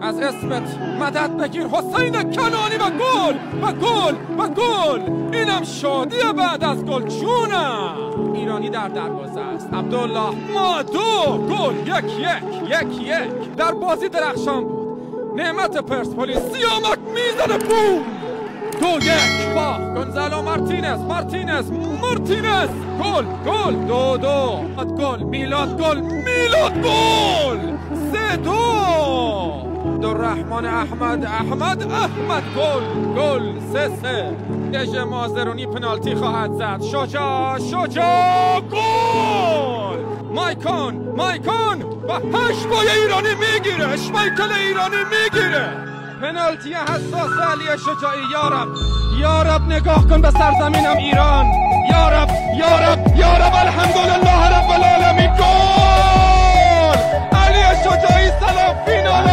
از اسمت مدد بگیر حسین کنانی و گل و گل و گل. اینم شادی بعد از گل. جونم ایرانی در دروازه است. عبدالله مادو گل. یک در بازی درخشان بود. نعمت پرسپولیس سیامک میزنه بوم. 2-1 با گونزالو مارتینز گل 2-2 گل میلاد گل 3-2 عبدالرحمن احمد گل 3-3 دژ مازرونی پنالتی خواهد زد. شجاع گل. مایکون و هشبای ایرانی میگیره. اشمایکل ایرانی میگیره. پنالتی حساس علی شجاعی. یارب نگاه کن به سرزمینم ایران. یارب الحمدلله رب العالمین. گل علی شجاعی. سلام فینال